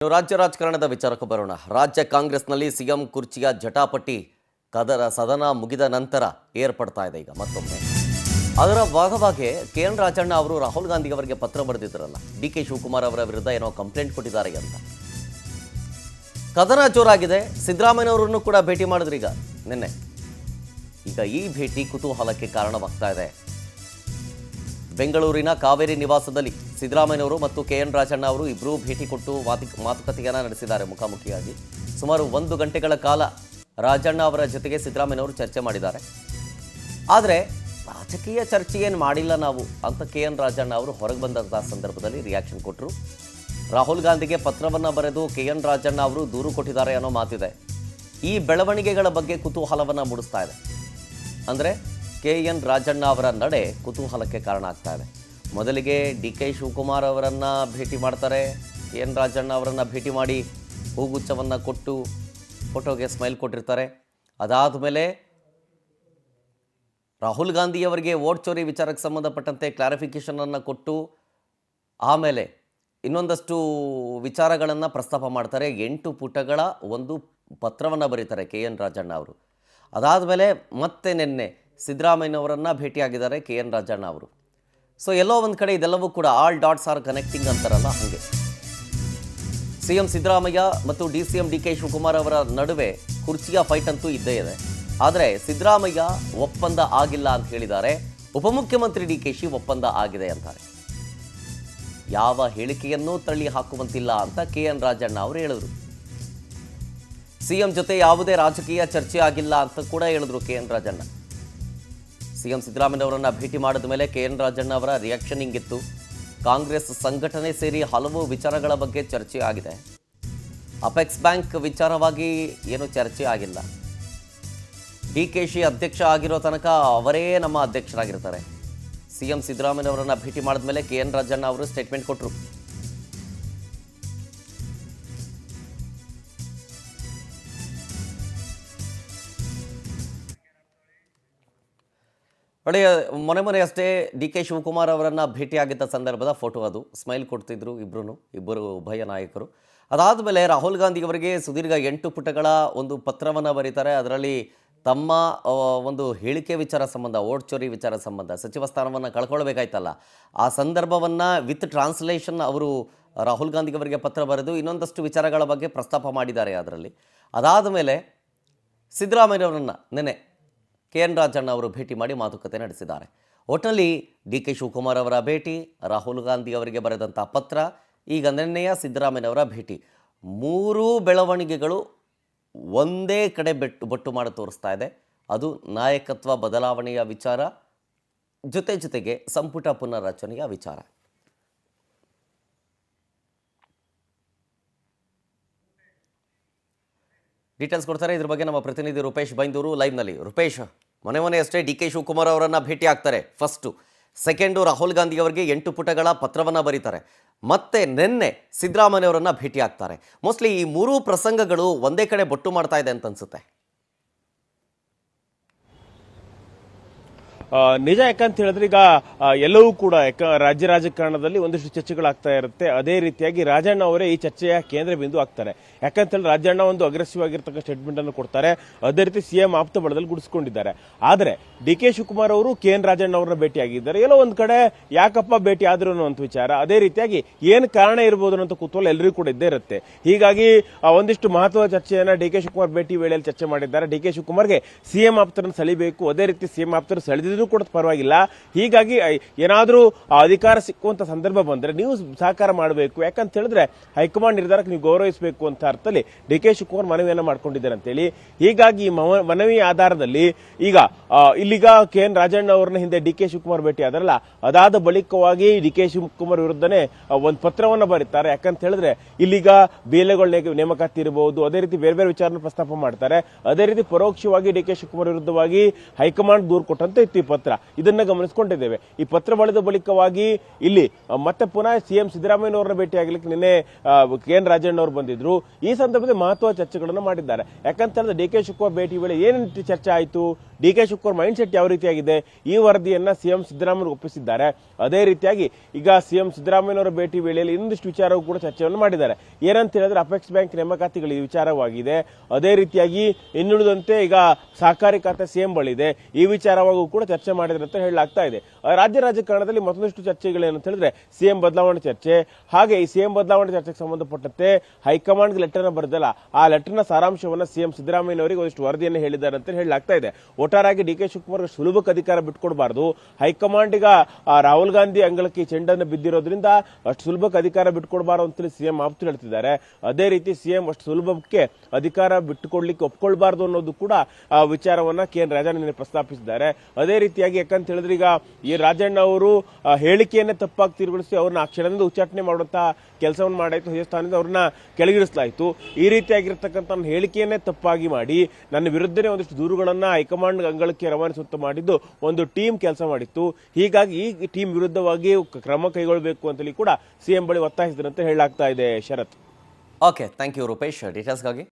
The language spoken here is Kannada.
ರಾಜ್ಯ ರಾಜಕಾರಣದ ವಿಚಾರಕ್ಕೆ ಬರೋಣ. ರಾಜ್ಯ ಕಾಂಗ್ರೆಸ್ನಲ್ಲಿ ಸಿಎಂ ಕುರ್ಚಿಯ ಜಟಾಪಟಿ ಕದರ ಸದನ ಮುಗಿದ ನಂತರ ಏರ್ಪಡ್ತಾ ಇದೆ. ಈಗ ಮತ್ತೊಮ್ಮೆ ಅದರ ಭಾಗವಾಗಿ ಕೆಎನ್ ರಾಜಣ್ಣ ಅವರು ರಾಹುಲ್ ಗಾಂಧಿ ಅವರಿಗೆ ಪತ್ರ ಬರೆದಿದ್ದರಲ್ಲ, ಡಿಕೆ ಶಿವಕುಮಾರ್ ಅವರ ವಿರುದ್ಧ ಏನೋ ಕಂಪ್ಲೇಂಟ್ ಕೊಟ್ಟಿದ್ದಾರೆ ಅಂತ ಕದನ ಜೋರಾಗಿದೆ. ಸಿದ್ದರಾಮಯ್ಯನವರನ್ನು ಕೂಡ ಭೇಟಿ ಮಾಡಿದ್ರು ಈಗ ನಿನ್ನೆ. ಈಗ ಈ ಭೇಟಿ ಕುತೂಹಲಕ್ಕೆ ಕಾರಣವಾಗ್ತಾ ಇದೆ. ಬೆಂಗಳೂರಿನ ಕಾವೇರಿ ನಿವಾಸದಲ್ಲಿ ಸಿದ್ದರಾಮಯ್ಯನವರು ಮತ್ತು ಕೆಎನ್ ರಾಜಣ್ಣ ಅವರು ಇಬ್ಬರೂ ಭೇಟಿ ಕೊಟ್ಟು ಮಾತುಕತೆಯನ್ನು ನಡೆಸಿದ್ದಾರೆ. ಮುಖಾಮುಖಿಯಾಗಿ ಸುಮಾರು 1 ಗಂಟೆಗಳ ಕಾಲ ರಾಜಣ್ಣ ಅವರ ಜೊತೆಗೆ ಸಿದ್ದರಾಮಯ್ಯನವರು ಚರ್ಚೆ ಮಾಡಿದ್ದಾರೆ. ಆದರೆ ರಾಜಕೀಯ ಚರ್ಚೆ ಏನು ಮಾಡಿಲ್ಲ ನಾವು ಅಂತ ಕೆಎನ್ ರಾಜಣ್ಣ ಅವರು ಹೊರಗೆ ಬಂದಂತಹ ಸಂದರ್ಭದಲ್ಲಿ ರಿಯಾಕ್ಷನ್ ಕೊಟ್ಟರು. ರಾಹುಲ್ ಗಾಂಧಿಗೆ ಪತ್ರವನ್ನು ಬರೆದು ಕೆಎನ್ ರಾಜಣ್ಣ ಅವರು ದೂರು ಕೊಟ್ಟಿದ್ದಾರೆ ಅನ್ನೋ ಮಾತಿದೆ. ಈ ಬೆಳವಣಿಗೆಗಳ ಬಗ್ಗೆ ಕುತೂಹಲವನ್ನು ಮೂಡಿಸ್ತಾ ಇದೆ. ಅಂದರೆ ಕೆಎನ್ ರಾಜಣ್ಣ ಅವರ ನಡೆ ಕುತೂಹಲಕ್ಕೆ ಕಾರಣ ಆಗ್ತಾ ಇದೆ. ಮೊದಲಿಗೆ ಡಿಕೆ ಶಿವಕುಮಾರ್ ಅವರನ್ನು ಭೇಟಿ ಮಾಡ್ತಾರೆ. ಕೆಎನ್ ರಾಜಣ್ಣ ಅವರನ್ನು ಭೇಟಿ ಮಾಡಿ ಹೂಗುಚ್ಛವನ್ನು ಕೊಟ್ಟು ಫೋಟೋಗೆ ಸ್ಮೈಲ್ ಕೊಟ್ಟಿರ್ತಾರೆ. ಅದಾದ ಮೇಲೆ ರಾಹುಲ್ ಗಾಂಧಿಯವರಿಗೆ ವೋಟ್ ಚೋರಿ ವಿಚಾರಕ್ಕೆ ಸಂಬಂಧಪಟ್ಟಂತೆ ಕ್ಲಾರಿಫಿಕೇಷನನ್ನು ಕೊಟ್ಟು ಆಮೇಲೆ ಇನ್ನೊಂದಷ್ಟು ವಿಚಾರಗಳನ್ನು ಪ್ರಸ್ತಾಪ ಮಾಡ್ತಾರೆ. 8 ಪುಟಗಳ ಒಂದು ಪತ್ರವನ್ನು ಬರೀತಾರೆ ಕೆಎನ್ ರಾಜಣ್ಣ ಅವರು. ಅದಾದ ಮೇಲೆ ಮತ್ತೆ ನಿನ್ನೆ ಸಿದ್ದರಾಮಯ್ಯನವರನ್ನು ಭೇಟಿಯಾಗಿದ್ದಾರೆ ಕೆಎನ್ ರಾಜಣ್ಣ ಅವರು. ಸೊ ಎಲ್ಲೋ ಒಂದು ಕಡೆ ಇದೆಲ್ಲವೂ ಕೂಡ ಆಲ್ ಡಾಟ್ಸ್ ಆರ್ ಕನೆಕ್ಟಿಂಗ್ ಅಂತಾರಲ್ಲ ಹಾಗೆ ಸಿಎಂ ಸಿದ್ದರಾಮಯ್ಯ ಮತ್ತು ಡಿಸಿಎಂ ಡಿಕೆ ಶಿವಕುಮಾರ್ ಅವರ ನಡುವೆ ಕುರ್ಚಿಯ ಫೈಟ್ ಅಂತೂ ಇದ್ದೇ ಇದೆ. ಆದರೆ ಸಿದ್ದರಾಮಯ್ಯ ಒಪ್ಪಂದ ಆಗಿಲ್ಲ ಅಂತ ಹೇಳಿದ್ದಾರೆ. ಉಪಮುಖ್ಯಮಂತ್ರಿ ಡಿಕೆಶಿ ಒಪ್ಪಂದ ಆಗಿದೆ ಅಂತಾರೆ. ಯಾವ ಹೇಳಿಕೆಯನ್ನೂ ತಳ್ಳಿ ಹಾಕುವಂತಿಲ್ಲ ಅಂತ ಕೆಎನ್ ರಾಜಣ್ಣ ಅವರು ಹೇಳಿದರು. ಸಿಎಂ ಜೊತೆ ಯಾವುದೇ ರಾಜಕೀಯ ಚರ್ಚೆ ಆಗಿಲ್ಲ ಅಂತ ಕೂಡ ಹೇಳಿದ್ರು ಕೆಎನ್ ರಾಜಣ್ಣ. ಸಿಎಂ ಸಿದ್ದರಾಮಯ್ಯನವರನ್ನ ಭೇಟಿ ಮಾಡಿದ ಮೇಲೆ ಕೆಎನ್ ರಾಜಣ್ಣ ಅವರ ರಿಯಾಕ್ಷನ್ ಹಿಂಗಿತ್ತು. ಕಾಂಗ್ರೆಸ್ ಸಂಘಟನೆ ಸೇರಿ ಹಲವು ವಿಚಾರಗಳ ಬಗ್ಗೆ ಚರ್ಚೆ ಆಗಿದೆ. ಅಪೆಕ್ಸ್ ಬ್ಯಾಂಕ್ ವಿಚಾರವಾಗಿ ಏನು ಚರ್ಚೆ ಆಗಿಲ್ಲ. ಡಿಕೆಶಿ ಅಧ್ಯಕ್ಷ ಆಗಿರೋ ತನಕ ಅವರೇ ನಮ್ಮ ಅಧ್ಯಕ್ಷರಾಗಿರ್ತಾರೆ. ಸಿಎಂ ಸಿದ್ದರಾಮಯ್ಯನವರನ್ನ ಭೇಟಿ ಮಾಡಿದ ಮೇಲೆ ಕೆಎನ್ ರಾಜಣ್ಣ ಅವರು ಸ್ಟೇಟ್ಮೆಂಟ್ ಕೊಟ್ಟರು. ನೋಡಿ, ಮೊನ್ನೆ ಅಷ್ಟೇ ಡಿಕೆ ಶಿವಕುಮಾರ್ ಅವರನ್ನು ಭೇಟಿಯಾಗಿದ್ದ ಸಂದರ್ಭದ ಫೋಟೋ ಅದು. ಸ್ಮೈಲ್ ಕೊಡ್ತಿದ್ರು ಇಬ್ಬರು ಉಭಯ ನಾಯಕರು. ಅದಾದ ಮೇಲೆ ರಾಹುಲ್ ಗಾಂಧಿ ಅವರಿಗೆ ಸುದೀರ್ಘ 8 ಪುಟಗಳ ಒಂದು ಪತ್ರವನ್ನು ಬರೀತಾರೆ. ಅದರಲ್ಲಿ ತಮ್ಮ ಒಂದು ಹೇಳಿಕೆ ವಿಚಾರ ಸಂಬಂಧ, ವೋಟ್ ಚೋರಿ ವಿಚಾರ ಸಂಬಂಧ, ಸಚಿವ ಸ್ಥಾನವನ್ನು ಕಳ್ಕೊಳ್ಬೇಕಾಯ್ತಲ್ಲ, ಆ ಸಂದರ್ಭವನ್ನು ವಿತ್ ಟ್ರಾನ್ಸ್ಲೇಷನ್ ಅವರು ರಾಹುಲ್ ಗಾಂಧಿ ಅವರಿಗೆ ಪತ್ರ ಬರೆದು ಇನ್ನೊಂದಷ್ಟು ವಿಚಾರಗಳ ಬಗ್ಗೆ ಪ್ರಸ್ತಾಪ ಮಾಡಿದ್ದಾರೆ ಅದರಲ್ಲಿ. ಅದಾದ ಮೇಲೆ ಸಿದ್ದರಾಮಯ್ಯನವರನ್ನು ನೆನೆ ಕೆಎನ್ ರಾಜಣ್ಣ ಅವರು ಭೇಟಿ ಮಾಡಿ ಮಾತುಕತೆ ನಡೆಸಿದ್ದಾರೆ. ಒಟ್ಟಿನಲ್ಲಿ ಡಿಕೆ ಶಿವಕುಮಾರ್ ಅವರ ಭೇಟಿ, ರಾಹುಲ್ ಗಾಂಧಿ ಅವರಿಗೆ ಬರೆದಂಥ ಪತ್ರ, ಈಗ ನಿನ್ನೆಯ ಸಿದ್ದರಾಮಯ್ಯನವರ ಭೇಟಿ, 3 ಬೆಳವಣಿಗೆಗಳು ಒಂದೇ ಕಡೆ ಬೊಟ್ಟು ಮಾಡಿ ತೋರಿಸ್ತಾ ಇದೆ. ಅದು ನಾಯಕತ್ವ ಬದಲಾವಣೆಯ ವಿಚಾರ, ಜೊತೆಗೆ ಸಂಪುಟ ಪುನರ್ರಚನೆಯ ವಿಚಾರ. ಡೀಟೇಲ್ಸ್ ಕೊಡ್ತಾರೆ ಇದ್ರ ಬಗ್ಗೆ ನಮ್ಮ ಪ್ರತಿನಿಧಿ ರೂಪೇಶ್ ಬೈಂದೂರು ಲೈವ್ನಲ್ಲಿ. ರೂಪೇಶ್, ಮೊನ್ನೆ ಅಷ್ಟೇ ಡಿಕೆ ಶಿವಕುಮಾರ್ ಅವರನ್ನು ಭೇಟಿ ಆಗ್ತಾರೆ. ಫಸ್ಟು. ಸೆಕೆಂಡು, ರಾಹುಲ್ ಗಾಂಧಿ ಅವರಿಗೆ 8 ಪುಟಗಳ ಪತ್ರವನ್ನು ಬರೀತಾರೆ. ಮತ್ತೆ ನಿನ್ನೆ ಸಿದ್ದರಾಮಯ್ಯನವರನ್ನು ಭೇಟಿ ಆಗ್ತಾರೆ. ಮೋಸ್ಟ್ಲಿ ಈ 3 ಪ್ರಸಂಗಗಳು ಒಂದೇ ಕಡೆ ಬೊಟ್ಟು ಮಾಡ್ತಾ ಇದೆ ಅಂತ ಅನ್ಸುತ್ತೆ. ನಿಜ. ಯಾಕಂತ ಹೇಳಿದ್ರೆ ಈಗ ಎಲ್ಲವೂ ಕೂಡ ರಾಜ್ಯ ರಾಜಕಾರಣದಲ್ಲಿ ಒಂದಿಷ್ಟು ಚರ್ಚೆಗಳಾಗ್ತಾ ಇರುತ್ತೆ. ಅದೇ ರೀತಿಯಾಗಿ ರಾಜಣ್ಣ ಅವರೇ ಈ ಚರ್ಚೆಯ ಕೇಂದ್ರ ಬಿಂದು ಆಗ್ತಾರೆ. ಯಾಕಂತ ಹೇಳಿದ್ರೆ ರಾಜಣ್ಣ ಒಂದು ಅಗ್ರೆಸಿವ್ ಆಗಿರ್ತಕ್ಕ ಸ್ಟೇಟ್ಮೆಂಟ್ ಅನ್ನು ಕೊಡ್ತಾರೆ. ಅದೇ ರೀತಿ ಸಿಎಂ ಆಪ್ತ ಬಲದಲ್ಲಿ ಗುಡಿಸ್ಕೊಂಡಿದ್ದಾರೆ. ಆದರೆ ಡಿಕೆ ಶಿವಕುಮಾರ್ ಅವರು ಕೆಎನ್ ರಾಜಣ್ಣ ಅವರನ್ನ ಭೇಟಿಯಾಗಿದ್ದಾರೆ. ಎಲ್ಲೋ ಒಂದ್ ಕಡೆ ಯಾಕಪ್ಪ ಭೇಟಿ ಆದ್ರು ಅನ್ನುವಂಥ ವಿಚಾರ, ಅದೇ ರೀತಿಯಾಗಿ ಏನು ಕಾರಣ ಇರಬಹುದು ಅನ್ನೋ ಕುತೂಹಲ ಎಲ್ಲರಿಗೂ ಕೂಡ ಇದ್ದೇ ಇರುತ್ತೆ. ಹೀಗಾಗಿ ಒಂದಿಷ್ಟು ಮಹತ್ವದ ಚರ್ಚೆಯನ್ನ ಡಿಕೆ ಶಿವಕುಮಾರ್ ಭೇಟಿ ವೇಳೆಯಲ್ಲಿ ಚರ್ಚೆ ಮಾಡಿದ್ದಾರೆ. ಡಿಕೆ ಶಿವಕುಮಾರ್ಗೆ ಸಿಎಂ ಆಪ್ತರನ್ನು ಸೆಳಿಬೇಕು, ಅದೇ ರೀತಿ ಸಿಎಂ ಆಪ್ತರು ಸೆಳೆದಿದ್ದು ಕೂಡ ಪರವಾಗಿಲ್ಲ. ಹೀಗಾಗಿ ಏನಾದ್ರೂ ಅಧಿಕಾರ ಸಿಕ್ಕುವಂತ ಸಂದರ್ಭ ಬಂದ್ರೆ ನೀವು ಸಹಕಾರ ಮಾಡಬೇಕು. ಯಾಕಂತ ಹೇಳಿದ್ರೆ ಹೈಕಮಾಂಡ್ ನಿರ್ಧಾರಕ್ಕೆ ನೀವು ಗೌರವಿಸಬೇಕು ಅಂತ ಅರ್ಥದಲ್ಲಿ ಡಿಕೆ ಶಿವಕುಮಾರ್ ಮನವಿಯನ್ನ ಮಾಡ್ಕೊಂಡಿದ್ದಾರೆ ಅಂತೇಳಿ. ಹೀಗಾಗಿ ಈ ಮನವಿ ಆಧಾರದಲ್ಲಿ ಈಗ ಇಲ್ಲಿಗ ಕೆಎನ್ ರಾಜಣ್ಣ ಅವರನ್ನ ಹಿಂದೆ ಡಿಕೆ ಶಿವಕುಮಾರ್ ಭೇಟಿ ಆದ್ರಲ್ಲ, ಅದಾದ ಬಳಿಕವಾಗಿ ಡಿಕೆ ಶಿವಕುಮಾರ್ ವಿರುದ್ಧನೇ ಒಂದು ಪತ್ರವನ್ನು ಬರೀತಾರೆ. ಯಾಕಂತ ಹೇಳಿದ್ರೆ ಇಲ್ಲಿಗ ಬೇಲೆಗಳ ನೇಮಕಾತಿ ಇರಬಹುದು, ಅದೇ ರೀತಿ ಬೇರೆ ಬೇರೆ ವಿಚಾರ ಪ್ರಸ್ತಾಪ ಮಾಡ್ತಾರೆ. ಅದೇ ರೀತಿ ಪರೋಕ್ಷವಾಗಿ ಡಿಕೆ ಶಿವಕುಮಾರ್ ವಿರುದ್ಧವಾಗಿ ಹೈಕಮಾಂಡ್ ದೂರು ಕೊಟ್ಟಂತೆ ಇತ್ತು ಈ ಪತ್ರ, ಇದನ್ನ ಗಮನಿಸಿಕೊಂಡಿದ್ದೇವೆ. ಈ ಪತ್ರ ಬಳಿದ ಬಳಿಕವಾಗಿ ಇಲ್ಲಿ ಮತ್ತೆ ಪುನಃ ಸಿಎಂ ಸಿದ್ದರಾಮಯ್ಯನವರನ್ನ ಭೇಟಿಯಾಗಲಿಕ್ಕೆ ನಿನ್ನೆ ಕೆ.ಎನ್. ರಾಜಣ್ಣ ಅವರು ಬಂದಿದ್ರು. ಈ ಸಂದರ್ಭದಲ್ಲಿ ಮಹತ್ವದ ಚರ್ಚೆಗಳನ್ನು ಮಾಡಿದ್ದಾರೆ. ಯಾಕಂತ ಹೇಳಿದ್ರೆ ಡಿ.ಕೆ. ಶಿವಕುಮಾರ್ ಭೇಟಿ ವೇಳೆ ಏನೇನು ಚರ್ಚೆ ಆಯಿತು, ಡಿ.ಕೆ. ಶಿವಕುಮಾರ್ ಮೈಂಡ್ ಸೆಟ್ ಯಾವ ರೀತಿಯಾಗಿದೆ, ಈ ವರದಿಯನ್ನ ಸಿಎಂ ಸಿದ್ದರಾಮಯ್ಯ ಒಪ್ಪಿಸಿದ್ದಾರೆ. ಅದೇ ರೀತಿಯಾಗಿ ಈಗ ಸಿಎಂ ಸಿದ್ದರಾಮಯ್ಯನವರ ಭೇಟಿ ವೇಳೆಯಲ್ಲಿ ಇನ್ನೊಂದಿಷ್ಟು ವಿಚಾರವೂ ಕೂಡ ಚರ್ಚೆಯನ್ನು ಮಾಡಿದ್ದಾರೆ. ಏನಂತ ಹೇಳಿದ್ರೆ ಅಪೆಕ್ಸ್ ಬ್ಯಾಂಕ್ ನೇಮಕಾತಿಗಳು ಈ ವಿಚಾರವಾಗಿದೆ. ಅದೇ ರೀತಿಯಾಗಿ ಇನ್ನುಳಿದಂತೆ ಈಗ ಸಹಕಾರಿ ಖಾತೆ ಸಿಎಂ ಬಳಿದೆ, ಈ ವಿಚಾರವಾಗೂ ಕೂಡ ಚರ್ಚೆ ಮಾಡಿದ್ರೆ ಅಂತ ಹೇಳಲಾಗ್ತಾ ಇದೆ. ರಾಜ್ಯ ರಾಜಕಾರಣದಲ್ಲಿ ಮತ್ತೊಂದಿಷ್ಟು ಚರ್ಚೆಗಳೇನಂತ ಹೇಳಿದ್ರೆ ಸಿಎಂ ಬದಲಾವಣೆ ಚರ್ಚೆ. ಹಾಗೆ ಈ ಸಿಎಂ ಬದಲಾವಣೆ ಚರ್ಚೆಗೆ ಸಂಬಂಧಪಟ್ಟಂತೆ ಹೈಕಮಾಂಡ್ ಲೆಟರ್ ಬರೆದಲ್ಲ, ಆ ಲೆಟರ್ನ ಸಾರಾಂಶವನ್ನ ಸಿಎಂ ಸಿದ್ದರಾಮಯ್ಯನವರಿಗೆ ಒಂದಿಷ್ಟು ವರದಿಯನ್ನು ಹೇಳಿದ್ದಾರೆ ಅಂತ ಹೇಳಲಾಗ್ತಾ ಇದೆ. ಒಟ್ಟಾರೆಯಾಗಿ ಡಿ.ಕೆ. ಶಿವಕುಮಾರ್ ಸುಲಭಕ್ಕೆ ಅಧಿಕಾರ ಬಿಟ್ಕೊಡ್ಬಾರ್ದು. ಹೈಕಮಾಂಡ್ ಈಗ ರಾಹುಲ್ ಗಾಂಧಿ ಅಂಗಳಕ್ಕೆ ಚೆಂಡನ್ನು ಬಿದ್ದಿರೋದ್ರಿಂದ ಅಷ್ಟು ಸುಲಭಕ್ಕೆ ಅಧಿಕಾರ ಬಿಟ್ಕೊಡ್ಬಾರ್ದು ಅಂತೇಳಿ ಸಿಎಂ ಆಪ್ತರು ಹೇಳ್ತಿದ್ದಾರೆ. ಅದೇ ರೀತಿ ಸಿಎಂ ಅಷ್ಟು ಸುಲಭಕ್ಕೆ ಅಧಿಕಾರ ಬಿಟ್ಟುಕೊಡ್ಲಿಕ್ಕೆ ಒಪ್ಕೊಳ್ಬಾರ್ದು ಅನ್ನೋದು ಕೂಡ ವಿಚಾರವನ್ನ ಕೆ.ಎನ್. ರಾಜಣ್ಣ ಪ್ರಸ್ತಾಪಿಸಿದ್ದಾರೆ. ಅದೇ ರೀತಿಯಾಗಿ ಯಾಕಂತ ಹೇಳಿದ್ರೆ ಈಗ ಈ ರಾಜಣ್ಣ ಅವರು ಹೇಳಿಕೆಯನ್ನೇ ತಪ್ಪಾಗಿ ತಿರುಗಿಸಿ ಅವ್ರನ್ನ ಆ ಕ್ಷಣದಿಂದ ಉಚ್ಚಾಟನೆ ಮಾಡುವಂತಹ ಕೆಲಸವನ್ನು ಮಾಡಾಯ್ತು. ಸ್ಥಾನದಿಂದ ಅವ್ರನ್ನ ಕೆಳಗಿಳಿಸಲಾಯಿತು. ಈ ರೀತಿಯಾಗಿರ್ತಕ್ಕಂಥ ಹೇಳಿಕೆಯನ್ನೇ ತಪ್ಪಾಗಿ ಮಾಡಿ ನನ್ನ ವಿರುದ್ಧನೇ ಒಂದಿಷ್ಟು ದೂರುಗಳನ್ನ ಹೈಕಮಾಂಡ್ ಅಂಗಳಕ್ಕೆ ರವಾನಿಸುತ್ತ ಮಾಡಿದ್ದು ಒಂದು ಟೀಮ್ ಕೆಲಸ ಮಾಡಿತ್ತು. ಹೀಗಾಗಿ ಈ ಟೀಮ್ ವಿರುದ್ಧವಾಗಿ ಕ್ರಮ ಕೈಗೊಳ್ಳಬೇಕು ಅಂತೇಳಿ ಕೂಡ ಸಿಎಂ ಬಳಿ ಒತ್ತಾಯಿಸಿದ್ರಂತೆ ಹೇಳಲಾಗ್ತಾ ಇದೆ. Sharath. Okay, thank you Rupesh ಡೀಟೇಲ್ಸ್ಗಾಗಿ.